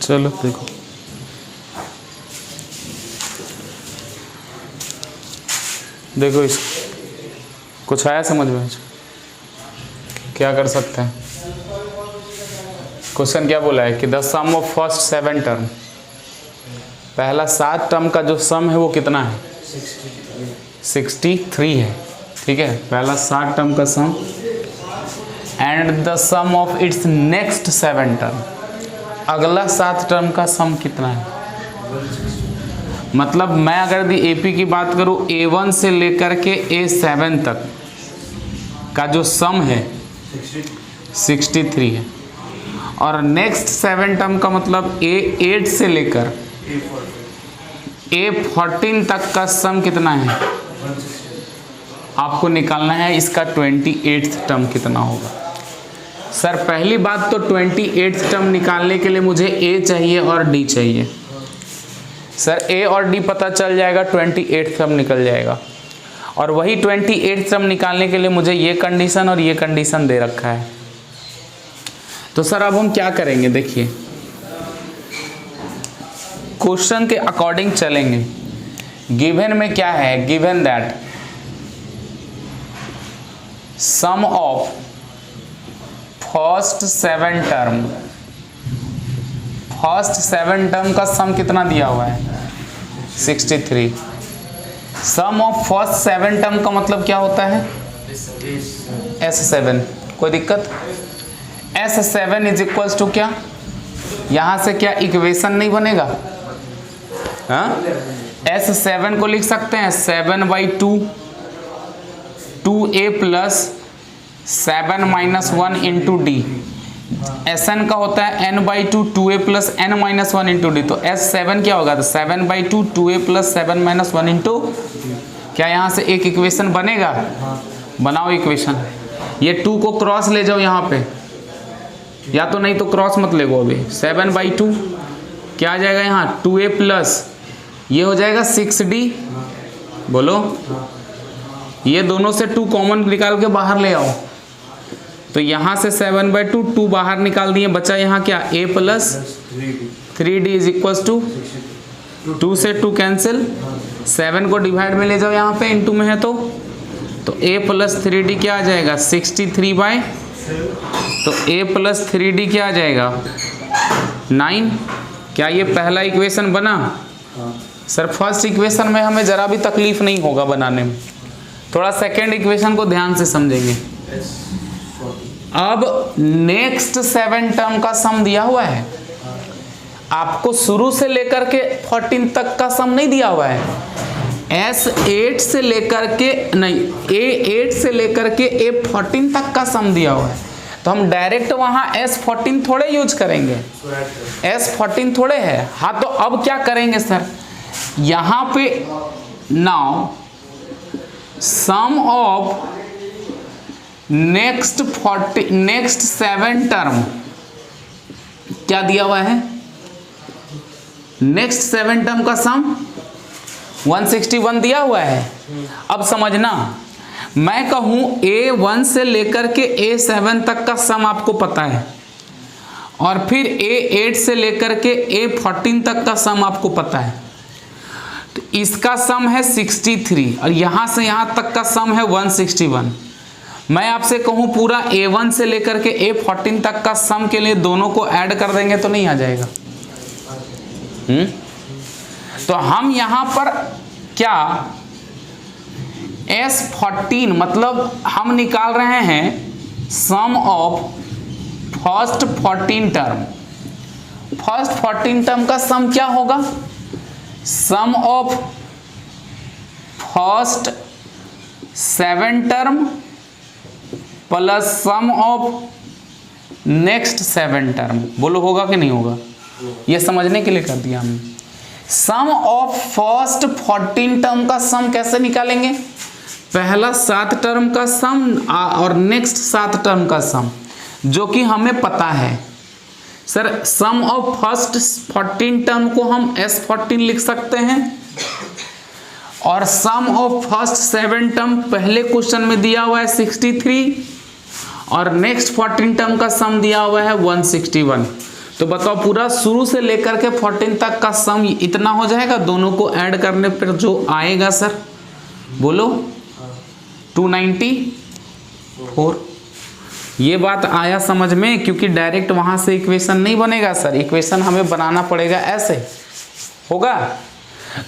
चलो देखो, देखो इस कुछ आया समझ में? क्या कर सकते हैं? क्वेश्चन क्या बोला है कि the sum of first 7 term, पहला 7 टर्म का जो सम है वो कितना है? 63 है। ठीक है, पहला 7 टर्म का sum and the sum of its next 7 term, अगला 7 टर्म का सम कितना है? मतलब मैं अगर एपी की बात करूं, A1 से लेकर के A7 तक का जो सम है 63 है, और नेक्स्ट 7 टर्म का मतलब A8 से लेकर A14 तक का सम कितना है? आपको निकालना है इसका 28th टर्म कितना होगा। सर पहली बात तो 28th टर्म निकालने के लिए मुझे A चाहिए और D चाहिए। सर A और D पता चल जाएगा, 28th टर्म निकल जाएगा। और वही 28th टर्म निकालने के लिए मुझे ये कंडीशन और ये कंडीशन दे रखा है। तो सर अब हम क्या करेंगे, देखिए क्वेश्चन के अकॉर्डिंग चलेंगे। गिवन में क्या है? Given that sum of first 7 term, first 7 term का सम कितना दिया हुआ है? 63। सम ऑफ फर्स्ट 7 टर्म का मतलब क्या होता है? S7। कोई दिक्कत? S7 इज इक्वल्स टू क्या? यहां से क्या इक्वेशन नहीं बनेगा? हाँ, S7 को लिख सकते हैं 7/2 2a plus 7 - 1 into D. Sn का होता है n/2 2a plus n - 1 into D. तो S7 क्या होगा? तो 7/2 2a प्लस 7 - 1 इंटू, क्या यहाँ से एक इक्वेशन बनेगा? बनाओ इक्वेशन। ये 2 को क्रॉस ले जाओ यहाँ पे, या तो नहीं तो क्रॉस मत ले गो अभी। 7/2 क्या आ जाएगा यहाँ? 2a प्लस ये हो जाएगा 6d। बोलो, ये दोनों से 2 कॉमन निकाल के बाहर ले आओ। तो यहाँ से 7/2 2 बाहर निकाल दिए, बचा यहाँ क्या? a plus 3d is equals to 2 से 2 कैंसिल, 7 को डिवाइड में ले जाओ यहाँ पे, इंटू में है तो a प्लस 3d क्या आ जाएगा? 63/, तो a प्लस 3d क्या आ जाएगा? 9। क्या ये पहला इक्वेशन बना? सर फर्स्ट इक्वेशन में हमें जरा भी तकलीफ नहीं होगा बनाने में, थोड़ा सेकेंड इक्वेशन को ध्यान से समझेंगे। अब नेक्स्ट 7 टर्म का सम दिया हुआ है आपको, शुरू से लेकर के 14 तक का सम नहीं दिया हुआ है। S8 से लेकर के नहीं, A8 से लेकर के A14 तक का सम दिया हुआ है। तो हम डायरेक्ट वहां S14 थोड़े यूज करेंगे, S14 थोड़े है। हाँ, तो अब क्या करेंगे सर, यहां पे now sum of next 7 term क्या दिया हुआ है? नेक्स्ट 7 टर्म का सम 161 दिया हुआ है। अब समझना, मैं कहूं A1 से लेकर के A7 तक का सम आपको पता है, और फिर A8 से लेकर के A14 तक का सम आपको पता है। तो इसका सम है 63 और यहां से यहां तक का सम है 161। मैं आपसे कहूं पूरा A1 से लेकर के A14 तक का सम के लिए दोनों को ऐड कर देंगे तो नहीं आ जाएगा? तो हम यहां पर क्या S14 मतलब हम निकाल रहे हैं sum of first 14 term. First 14 term का सम क्या होगा? Sum of first 7 term plus sum of next 7 term. बोलो होगा कि नहीं होगा? ये समझने के लिए कर दिया हमने। सम ऑफ फर्स्ट 14 टर्म का सम कैसे निकालेंगे? पहला 7 टर्म का सम और नेक्स्ट 7 टर्म का सम, जो कि हमें पता है। Sir sum of first 14 term को हम S14 लिख सकते हैं, और सम ऑफ फर्स्ट 7 टर्म पहले क्वेश्चन में दिया हुआ है 63, और नेक्स्ट 14 टर्म का सम दिया हुआ है 161। तो तो बताओ पूरा शुरू से लेकर के 14 तक का सम इतना हो जाएगा, दोनों को ऐड करने पर जो आएगा सर बोलो 294। ये बात आया समझ में, क्योंकि डायरेक्ट वहां से इक्वेशन नहीं बनेगा सर, इक्वेशन हमें बनाना पड़ेगा, ऐसे होगा।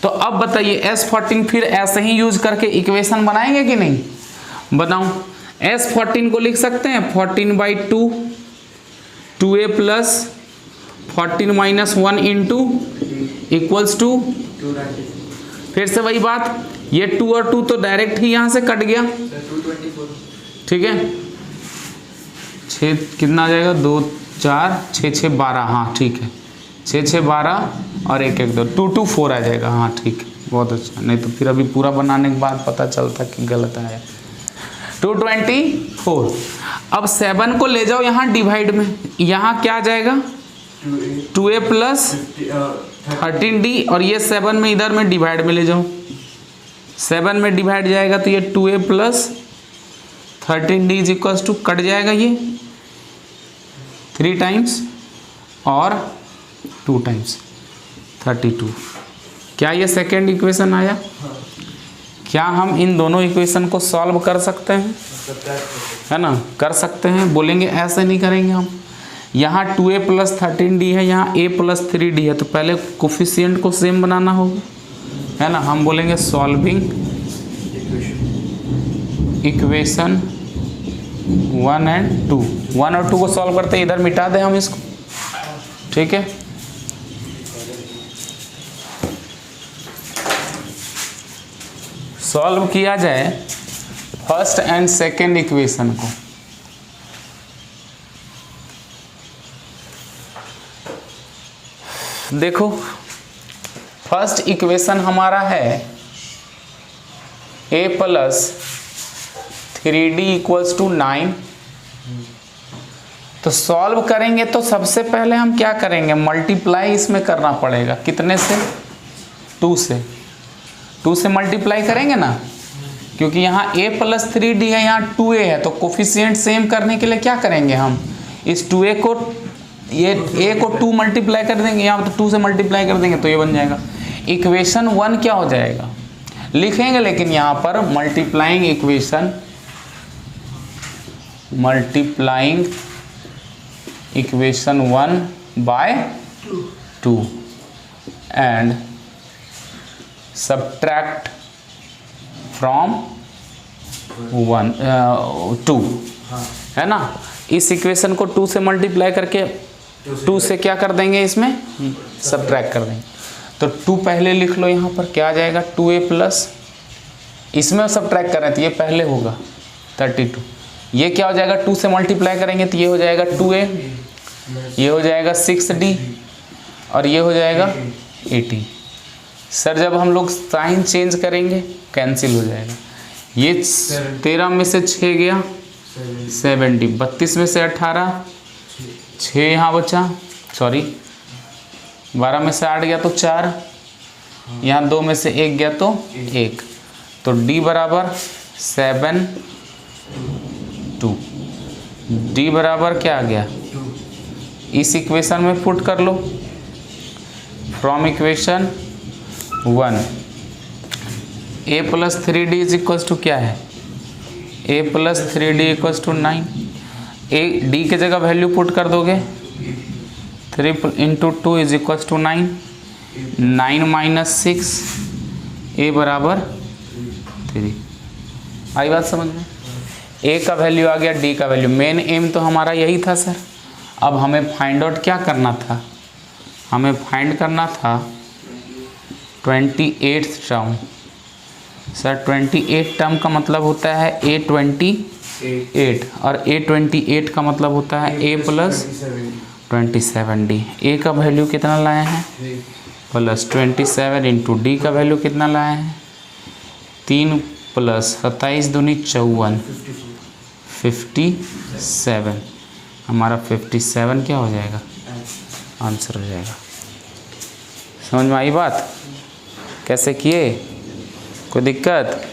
तो अब बताइए S14 फिर ऐसे ही यूज करके इक्वेशन बनाएंगे कि नहीं? बनाओ। S14 को लिख सकते हैं 14/2 2a plus 14 minus 1 into equals to, फिर से वही बात, ये 2 और 2 तो डायरेक्ट ही यहां से कट गया, ठीक है। 6 कितना आ जाएगा, 2 4 6 6 12, हाँ ठीक है, 6 6 12 और 1 1 2 2 2 4 आ जाएगा, हाँ ठीक है, बहुत अच्छा। नहीं तो फिर अभी पूरा बनाने के बाद पता चलता कि गलत आया। 224। अब 7 को ले जाओ यहाँ डिवाइड में, यहाँ क्या आ जाएगा 2a प्लस 13d, और ये 7 में इधर में डिवाइड में ले जाओ, 7 में डिवाइड जाएगा तो ये 2a plus 13d is equals to, cut जाएगा ये 3 टाइम्स और 2 टाइम्स 32। क्या ये सेकेंड इक्वेशन आया? क्या हम इन दोनों इक्वेशन को सॉल्व कर सकते हैं? है ना, कर सकते हैं। बोलेंगे ऐसे नहीं करेंगे हम, यहाँ 2a प्लस 13d है, यहाँ a प्लस 3d है, तो पहले कोफिशिएंट को सेम बनाना होगा, है ना। हम बोलेंगे सॉल्विंग इक्वेशन 1 एंड 2, 1 और 2 को सॉल्व करते हैं, इधर मिटा दें हम इसको, ठीक है। सॉल्व किया जाए फर्स्ट एंड सेकेंड इक्वेशन को। देखो फर्स्ट इक्वेशन हमारा है a plus 3d equals to 9। तो सॉल्व करेंगे तो सबसे पहले हम क्या करेंगे, मल्टीप्लाई इसमें करना पड़ेगा, कितने से, 2 से, 2 से मल्टीप्लाई करेंगे ना, क्योंकि यहाँ a प्लस 3d है, यहाँ 2a है, तो कोफिशिएंट सेम करने के लिए क्या करेंगे हम, इस 2a को, ये a को 2 मल्टीप्लाई कर देंगे, यहाँ तो 2 से मल्टीप्लाई कर देंगे तो ये बन जाएगा इक्वेशन 1। क्या हो जाएगा लिखेंगे, लेकिन यहाँ पर multiplying equation, multiplying equation 1/2 and subtract from 2, है ना। इस इक्वेशन को 2 से मल्टीप्लाई करके 2 से क्या कर देंगे, इसमें सब्ट्रैक्ट कर देंगे। तो 2 पहले लिख लो, यहाँ पर क्या आ जाएगा 2a प्लस, इसमें सब्ट्रैक्ट कर रहे हैं तो ये पहले होगा 32, ये क्या हो जाएगा 2 से मल्टीप्लाई करेंगे तो ये हो जाएगा 2a, ये हो जाएगा 6d और ये हो जाएगा 18। सर जब हम लोग साइन चेंज करेंगे कैंसिल हो जाएगा, ये 13 में से 6 गया 70, 32 में से 18, 6 यहाँ बचा, सॉरी 12 में से 8 गया तो 4, यहाँ 2 में से 1 गया तो 1, तो d बराबर 7 2, d बराबर क्या आ गया, इस इक्वेशन में पुट कर लो, from equation 1 a plus 3d is equals to क्या है, a plus 3d equals to 9, a d के जगह वैल्यू पुट कर दोगे, 3 into 2 is equals to 9, 9 minus 6, a बराबर 3। आई बात समझ में, a का वैल्यू आ गया, d का वैल्यू। मेन एम तो हमारा यही था सर। अब हमें फाइंड आउट क्या करना था, हमें फाइंड करना था 28th टर्म। सर 28 टर्म का मतलब होता है a28 और a28 का मतलब होता है a प्लस 27d। a का वैल्यू कितना लाए हैं प्लस 27 इंटू डी का वैल्यू कितना लाए हैं 3 प्लस 27 दूनी 54 57। हमारा 57 क्या हो जाएगा, आंसर हो जाएगा। समझ में आई बात, कैसे किए, कोई दिक्कत?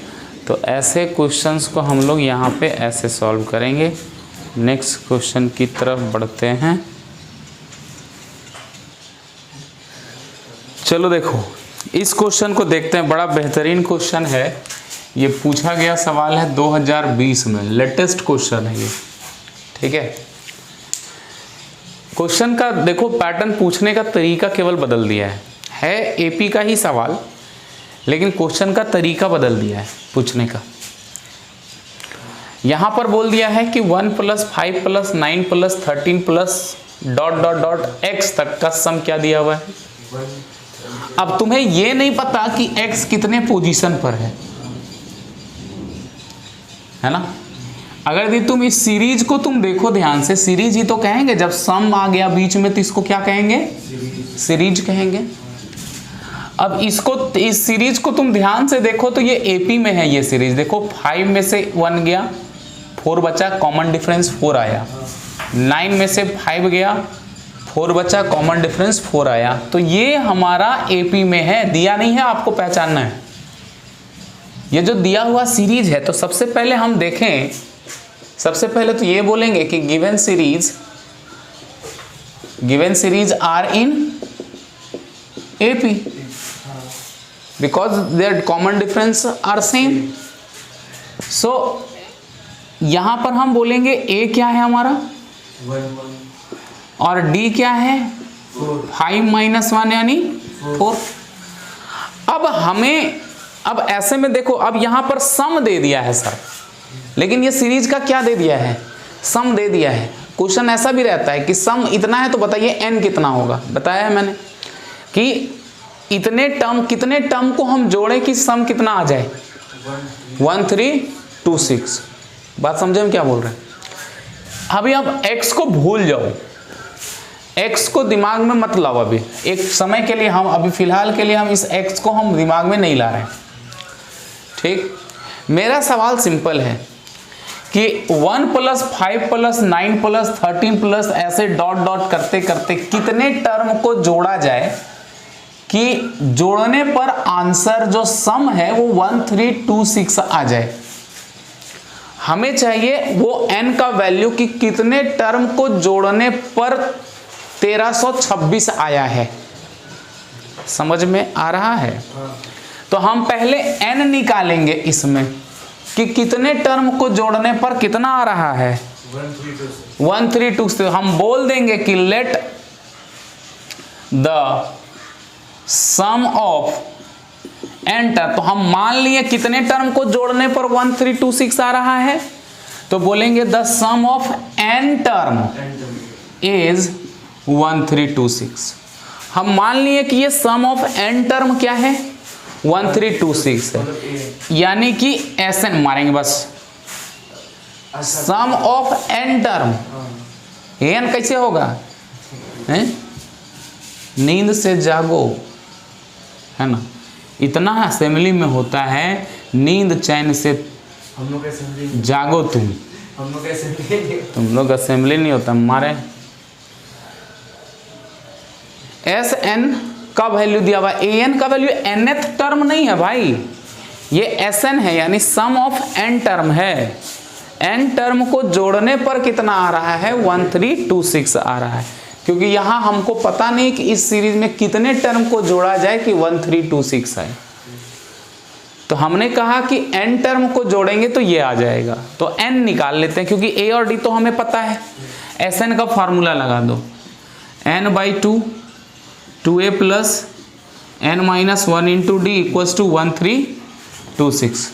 तो ऐसे क्वेश्चंस को हम लोग यहाँ पे ऐसे सॉल्व करेंगे। नेक्स्ट क्वेश्चन की तरफ बढ़ते हैं। चलो देखो इस क्वेश्चन को देखते हैं, बड़ा बेहतरीन क्वेश्चन है। ये पूछा गया सवाल है 2020 में, लेटेस्ट क्वेश्चन है ये, ठीक है। क्वेश्चन का देखो पैटर्न, पूछने का तरीका केवल बदल दिया है एपी का ही सवाल, लेकिन क्वेश्चन का तरीका बदल दिया है पूछने का। यहां पर बोल दिया है कि 1 + 5 + 9 + 13 plus dot dot dot x तक का सम क्या दिया हुआ है। अब तुम्हें यह नहीं पता कि x कितने पोजीशन पर है ना। अगर यदि तुम इस सीरीज को तुम देखो ध्यान से, सीरीज ही तो कहेंगे, जब सम आ गया बीच में तो इसको क्या कहेंगे, सीरीज कहेंगे। अब इसको, इस सीरीज को तुम ध्यान से देखो तो ये एपी में है ये सीरीज। देखो 5 में से 1 गया, 4 बचा, कॉमन डिफरेंस 4 आया। 9 में से 5 गया, 4 बचा, कॉमन डिफरेंस 4 आया। तो ये हमारा एपी में है, दिया नहीं है, आपको पहचानना है। ये जो दिया हुआ सीरीज है, तो सबसे पहले हम देखें, सबसे पहले तो ये बोलेंगे कि given series are in AP because their common difference are same. So यहां पर हम बोलेंगे ए क्या है हमारा 1 और डी क्या है 5 - 1 यानी 4। अब हमें, अब ऐसे में देखो, अब यहां पर सम दे दिया है सर, लेकिन ये सीरीज का क्या दे दिया है, सम दे दिया है। क्वेश्चन ऐसा भी रहता है कि सम इतना है तो बताइए एन कितना होगा। बताया है मैंने कि इतने टर्म, कितने टर्म को हम जोड़ें कि सम कितना आ जाए 1326। बात समझे हम क्या बोल रहे हैं। अभी आप x को भूल जाओ, x को दिमाग में मत लाओ अभी, एक समय के लिए हम, अभी फिलहाल के लिए हम इस x को हम दिमाग में नहीं ला रहे हैं, ठीक। मेरा सवाल सिंपल है कि 1 + 5 + 9 + 13 प्लस ऐसे डॉट डॉट करते करते कितने टर्म को जोड़ा जाए कि जोड़ने पर आंसर जो सम है वो 1326 आ जाए। हमें चाहिए वो n का वैल्यू कि कितने टर्म को जोड़ने पर 1326 आया है। समझ में आ रहा है। तो हम पहले n निकालेंगे इसमें कि कितने टर्म को जोड़ने पर कितना आ रहा है 1326। हम बोल देंगे कि let the sum of n term, तो हम मान लिए कितने टर्म को जोड़ने पर 1326 आ रहा है, तो बोलेंगे the sum of n term is 1326। हम मान लिए कि ये सम ऑफ n टर्म क्या है 1326 है, यानी कि Sn मारेंगे बस, सम ऑफ n टर्म। n कैसे होगा, नींद से जागो, है ना, इतना असेंबली में होता है, नींद चैन से हम लोग असेंबली जागो तुम लोग असेंबली नहीं होता हमारे। एस एन का वैल्यू दिया हुआ, ए एन का वैल्यू nth टर्म नहीं है भाई, ये एस एन है, यानी सम ऑफ n टर्म है। n टर्म को जोड़ने पर कितना आ रहा है 1326 आ रहा है, क्योंकि यहां हमको पता नहीं कि इस सीरीज में कितने टर्म को जोड़ा जाए कि 1326 आए। तो हमने कहा कि n टर्म को जोड़ेंगे तो ये आ जाएगा, तो n निकाल लेते हैं, क्योंकि a और d तो हमें पता है। Sn का फार्मूला लगा दो, n/2 2a + n - 1 × d = 1326।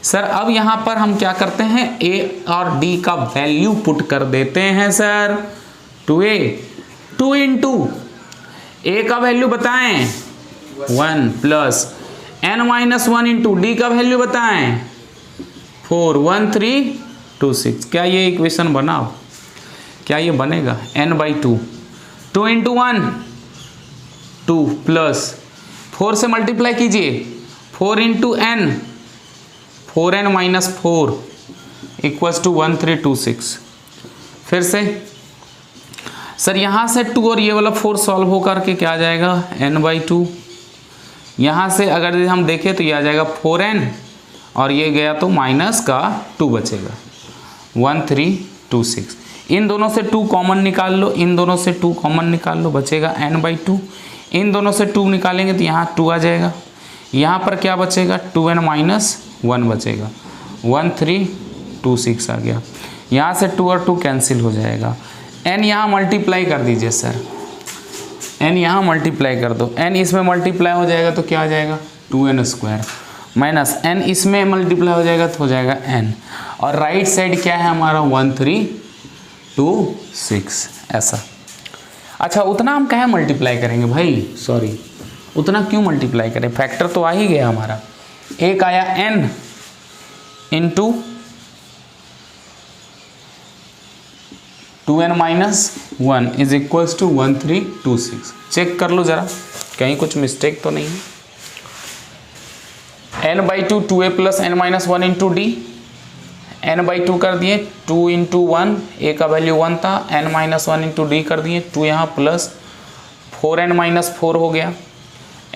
Sir अब यहां पर हम क्या करते हैं, a और d का वैल्यू पुट कर देते हैं सर। 2a 2 × a का वैल्यू बताएं 1 + n - 1 × d का वैल्यू बताएं 4 1326। क्या ये इक्वेशन बनाओ, क्या ये बनेगा, n/2 2 × 1 2 प्लस 4 से मल्टीप्लाई कीजिए 4 × n 4n - 4 = 1326। फिर से सर यहाँ से 2 और ये वाला 4 सॉल्व हो करके क्या आ जाएगा n/2। यहाँ से अगर हम देखें तो ये आ जाएगा 4n और ये गया तो -2 बचेगा 1326। इन दोनों से 2 कॉमन निकाल लो, इन दोनों से 2 कॉमन निकाल लो, बचेगा n/2। इन दोनों से 2 निकालेंगे तो यहाँ 2 आ जाएगा। यहाँ पर क्या बचेगा 2n-1 बचेगा, 1 3 2 6 आ गया। यहाँ से 2 और 2 कैंसिल हो जाएगा। n यहाँ मल्टीप्लाई कर दीजिए सर, n यहाँ मल्टीप्लाई कर दो, n इसमें मल्टीप्लाई हो जाएगा तो क्या आ जाएगा 2n² माइनस n इसमें मल्टीप्लाई हो जाएगा तो हो जाएगा n, और राइट साइड क्या है हमारा 1 3 2 6 ऐसा। अच्छा उतना हम कहाँ मल्टीप्लाई करेंगे भाई, सॉरी उतना क्यों मल्टीप्लाई करें, फैक्टर तो आ ही गया हमारा। एक आया n into 2n-1 is equals to 1 3 2 6। Check कर लो ज़रा कहीं कुछ मिस्टेक तो नहीं है। n/2 2a plus n-1 into D, n/2 कर दिए, 2 इंटू 1, a का वैल्यू 1 था, n-1 इंटू डी कर दिए, 2 यहाँ प्लस 4n-4 हो गया,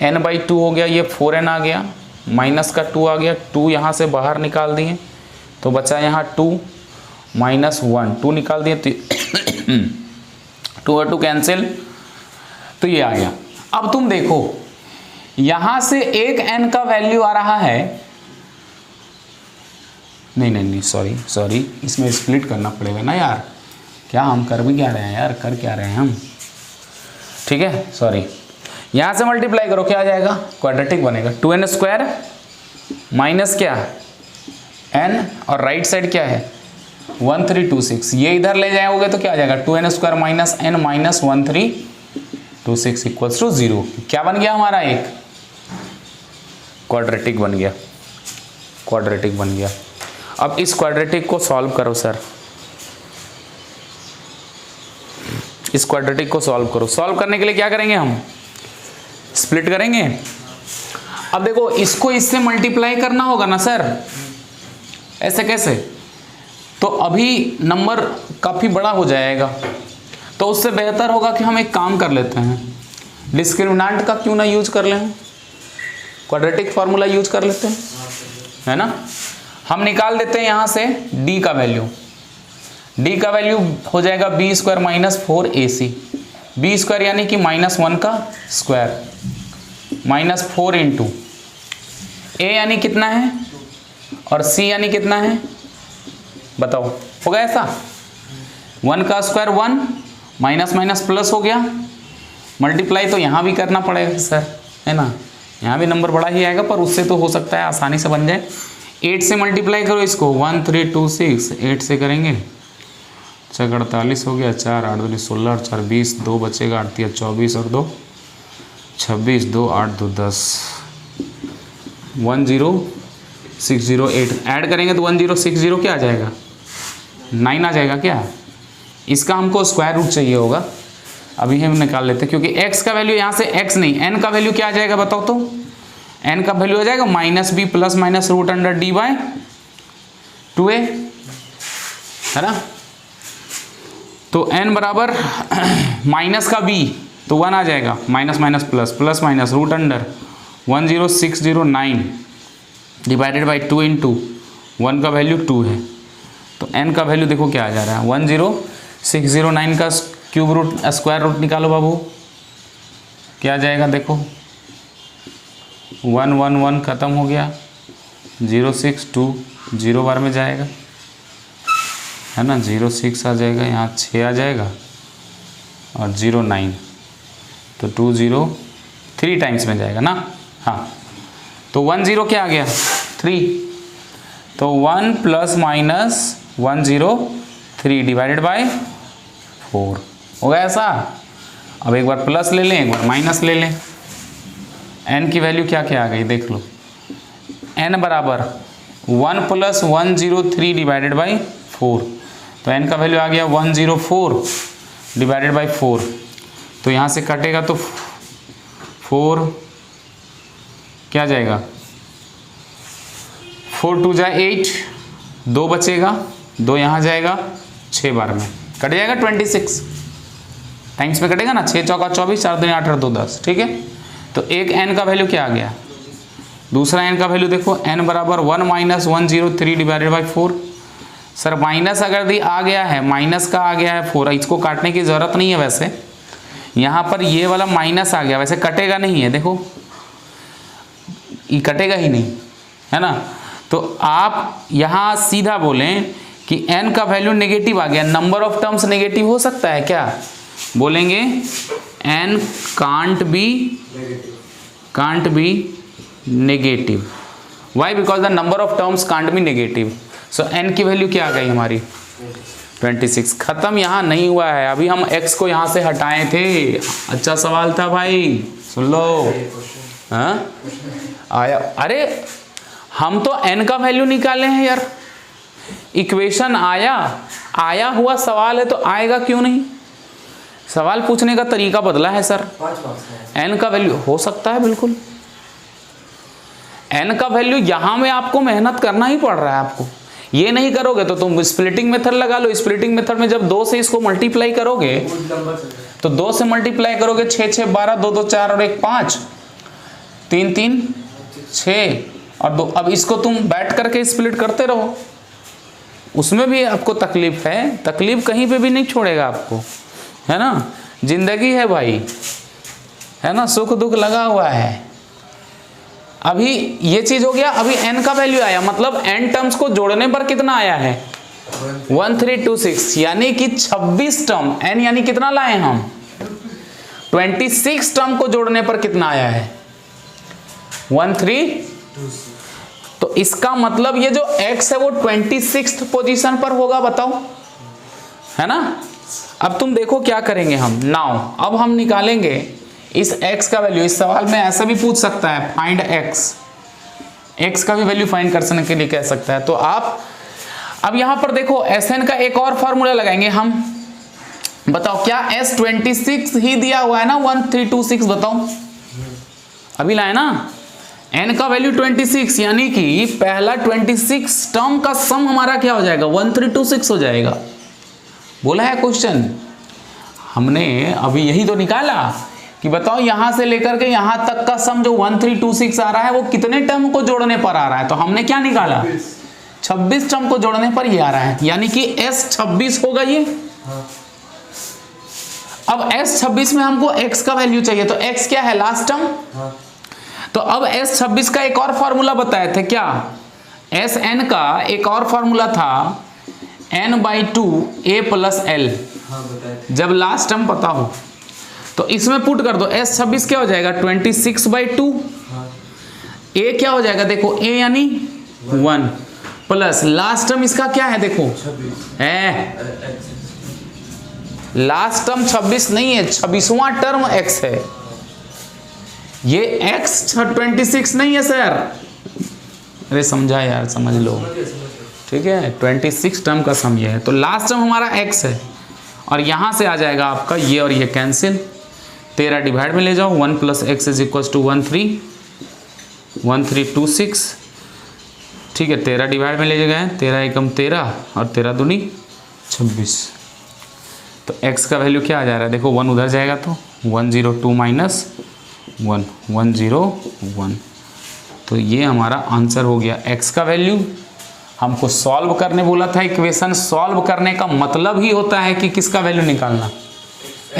n/2 हो गया, ये 4n आ गया, माइनस का 2 आ गया, 2 यहाँ से बाहर निकाल दिए तो बचा यहाँ 2 -1, 2 निकाल दिए तो 2 और 2 कैंसिल, तो ये आ गया। अब तुम देखो यहाँ से एक n का वैल्यू आ रहा है, नहीं सॉरी इसमें स्प्लिट करना पड़ेगा ना यार, क्या हम कर भी क्या रहे हैं यार, कर क्या रहे हैं हम, ठीक है सॉरी। यहाँ से मल्टीप्लाई करो क्या आ जाएगा, क्वाड्रेटिक बनेगा, 2n² माइनस क्या n, और राइट साइड क्या है 1 3 2 6, ये इधर ले जाओगे तो क्या आ जाएगा 2n² minus n minus 1 3 2 6 equals to 0। क्या बन गया हमारा, एक क्वाड्रेटिक बन गया, क्वाड्रेटिक बन गया। अब इस क्वाड्रेटिक को सॉल्व करो सर, इस क्वाड्रेटिक को सॉल्व करो। सॉल्व करने के लिए क्या करेंगे हम, स्प्लिट करेंगे। अब देखो इसको इससे मल्टीप्लाई करना होगा ना सर, ऐसे कैसे, तो अभी नंबर काफ़ी बड़ा हो जाएगा, तो उससे बेहतर होगा कि हम एक काम कर लेते हैं, डिस्क्रिमिनेंट का क्यों ना यूज कर लें, क्वाड्रेटिक फार्मूला यूज कर लेते हैं, है ना। हम निकाल देते हैं यहाँ से d का वैल्यू, d का वैल्यू हो जाएगा b² माइनस 4ac, b² यानी कि -1 का स्क्वायर माइनस 4 इंटू a यानी कितना है और c यानी कितना है बताओ, होगा ऐसा 1 का स्क्वायर 1 माइनस माइनस प्लस हो गया, मल्टीप्लाई तो यहाँ भी करना पड़ेगा सर, है ना, यहाँ भी नंबर बड़ा ही आएगा, पर उससे तो हो सकता है आसानी से बन जाए। 8 से मल्टीप्लाई करो इसको, 1 3 2 6, 8 से करेंगे 6 48 हो गया, 4 8 2 16 और 4 20, 2 बचेगा 8 3 24 और 2 26, 2 8 2 10, 10608 ऐड करेंगे तो 1060 क्या आ जाएगा 9 आ जाएगा क्या। इसका हमको स्क्वायर रूट चाहिए होगा, अभी हम निकाल लेते हैं, क्योंकि x का वैल्यू यहाँ से x नहीं, n का वैल्यू क्या आ जाएगा बताओ तो, n का वैल्यू आ जाएगा -b प्लस माइनस √d/2a, है ना। तो n बराबर माइनस का b तो 1 आ जाएगा, minus minus plus plus minus √106009 divided by 2 into 1 का वैल्यू 2 है, तो n का वैल्यू देखो क्या आ जा रहा है 10609 का क्यूब रूट स्क्वायर रूट निकालो बाबू, क्या आ जाएगा देखो 1 1 1 ख़त्म हो गया, 062 0 बार में जाएगा, है ना, 06 आ जाएगा, यहाँ 6 आ जाएगा और 09, तो 20 3 टाइम्स में जाएगा ना, हाँ, तो 10 क्या आ गया 3, तो 1 प्लस माइनस 103 डिवाइडेड बाय 4 हो गया ऐसा। अब एक बार प्लस ले लें, एक बार माइनस ले लें, n की वैल्यू क्या क्या आ गई देख लो, n बराबर 1 प्लस 103 डिवाइडेड बाई 4, तो n का वैल्यू आ गया 104 डिवाइडेड बाई 4, तो यहाँ से कटेगा तो 4 क्या जाएगा 4 2 जाए 8, 2 बचेगा, 2 यहाँ जाएगा 6 बार में कट जाएगा, 26 टाइम्स में कटेगा ना, 6 चौका 24, 4 2 8 और 2 10, ठीक है। तो एक n का वैल्यू क्या आ गया, दूसरा n का वैल्यू देखो, n बराबर 1 minus 103 divided by 4, sir minus अगर दी आ गया है, माइनस का आ गया है 4, इसको काटने की ज़रूरत नहीं है वैसे, यहाँ पर ये वाला माइनस आ गया, वैसे कटेगा नहीं है, देखो ये कटेगा ही नहीं, है ना। तो आप यहाँ सीधा बोलें कि n का वैल्यू नेगेटिव आ गया, नंबर ऑफ टर्म्स नेगेटिव हो सकता है क्या, बोलेंगे n can't be negative, why, because the number of terms can't be negative, so n की वैल्यू क्या आ गई हमारी 26। खत्म, यहाँ नहीं हुआ है, अभी हम x को यहाँ से हटाए थे। अच्छा सवाल था भाई, सुन लो। हाँ आया, अरे हम तो n का वैल्यू निकाले हैं यार, इक्वेशन आया हुआ सवाल है तो आएगा क्यों नहीं, सवाल पूछने का तरीका बदला है सर। n का वैल्यू हो सकता है, बिल्कुल n का वैल्यू यहाँ में आपको मेहनत करना ही पड़ रहा है आपको, ये नहीं करोगे तो तुम स्प्लिटिंग मेथड लगा लो। स्प्लिटिंग मेथड में जब 2 से इसको मल्टीप्लाई करोगे तो 2 से मल्टीप्लाई करोगे 6 6 12, 2 2 4 और 1 5, 3 3 6 और 2। अब इसको तुम बैठ करके स्प्लिट करते रहो, उसमें भी आपको तकलीफ है, तकलीफ कहीं पे भी नहीं छोड़ेगा आपको, है ना। जिंदगी है भाई, है ना, सुख दुख लगा हुआ है। अभी ये चीज हो गया, अभी n का वैल्यू आया, मतलब n टर्म्स को जोड़ने पर कितना आया है 1326, यानी कि 26 टर्म, n यानी कितना लाए हम 26 टर्म को जोड़ने पर कितना आया है 1326। तो इसका मतलब ये जो x है वो 26th पोजीशन पर होगा, बताओ, है ना। अब तुम देखो क्या करेंगे हम, नाउ अब हम निकालेंगे इस x का वैल्यू। इस सवाल में ऐसा भी पूछ सकता है, फाइंड x का भी वैल्यू फाइंड करने के लिए कह सकता है। तो आप अब यहां पर देखो Sn का एक और फॉर्मूला लगाएंगे हम, बताओ क्या S 26 ही दिया हुआ है ना 1326, बताओ अभी लाए ना, n का वैल्यू 26, यानी कि पहला 26 टर्म का सम हमारा क्या हो जाएगा 1326 हो जाएगा। बोला है क्वेश्चन, हमने अभी यही तो निकाला कि बताओ यहां से लेकर के यहां तक का सम जो 1326 आ रहा है वो कितने टर्म को जोड़ने पर आ रहा है, तो हमने क्या निकाला 26 टर्म को जोड़ने पर ये आ रहा है, यानी कि S 26 होगा ये। अब S 26 में हमको x का वैल्यू चाहिए, तो x क्या है लास्ट टर्म। तो अब S 26 का एक और फॉर्मूला बताए थे क्या, Sn का एक और फॉर्मूला था n/2 a + l, जब लास्ट टर्म पता हो तो इसमें पुट कर दो। S 26 क्या हो जाएगा 26/2, a क्या हो जाएगा देखो a यानी 1 प्लस लास्ट टर्म इसका क्या है देखो है, लास्ट टर्म 26 नहीं है, 26वां टर्म x है, ये x 26 नहीं है सर, अरे समझा यार, समझ लो, ठीक है 26 टर्म का सम ये है, तो लास्ट टर्म हमारा x है और यहां से आ जाएगा आपका ये और ये कैंसिल, 13 डिवाइड में ले जाओ, 1 + x = 1326, ठीक है 13 डिवाइड में ले गए, 13 एकम 13 और 13 दूनी 26। तो x का वैल्यू क्या आ जा रहा है देखो, 1 उधर जाएगा तो 102 - 1 101, तो ये हमारा आंसर हो गया। x का वैल्यू हमको सॉल्व करने बोला था, इक्वेशन सॉल्व करने का मतलब ही होता है कि किसका वैल्यू निकालना,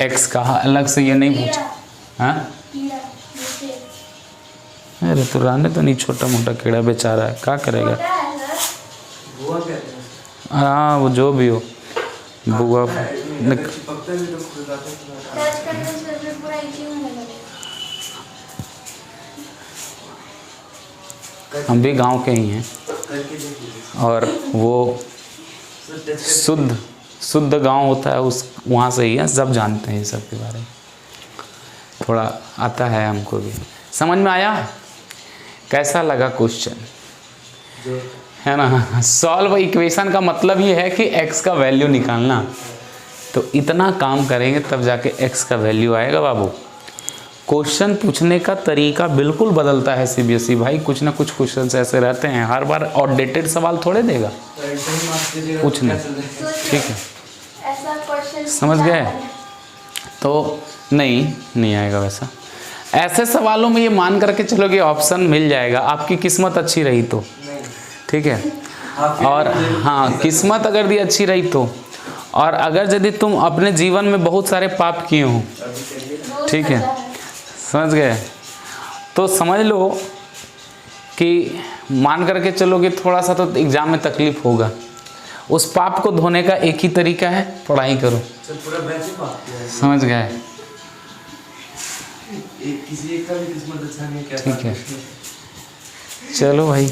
x का, अलग से ये नहीं पूछा। हाँ अरे तो रहने तो नहीं, छोटा मोटा कीड़ा बेचारा है, क्या करेगा। हाँ वो जो भी हो, बुआ हम भी गांव के ही हैं और वो शुद्ध गांव होता है, उस वहाँ से ही है, सब जानते हैं ये सब के बारे में, थोड़ा आता है हमको भी। समझ में आया, कैसा लगा क्वेश्चन, है ना। सॉल्व इक्वेशन का मतलब ये है कि x का वैल्यू निकालना, तो इतना काम करेंगे तब जाके x का वैल्यू आएगा बाबू। क्वेश्चन पूछने का तरीका बिल्कुल बदलता है सीबीएसई भाई, कुछ ना कुछ क्वेश्चन ऐसे रहते हैं, हर बार आउटडेटेड सवाल थोड़े देगा, कुछ नहीं, ठीक है समझ गए। तो नहीं आएगा वैसा, ऐसे सवालों में ये मान करके चलो कि ऑप्शन मिल जाएगा, आपकी किस्मत अच्छी रही तो, ठीक है। और हाँ, किस्मत अगर दी अच्छी रही तो, और अगर यदि तुम अपने जीवन में बहुत सारे पाप किए हो, ठीक है, समझ गए, तो समझ लो कि मान करके चलो कि थोड़ा सा तो एग्जाम में तकलीफ होगा। उस पाप को धोने का एक ही तरीका है, पढ़ाई करो। पूरा बैच ही पाप किया है। समझ गए? किसी एक का भी किस्मत अच्छा नहीं, क्या ठीक है, चलो भाई।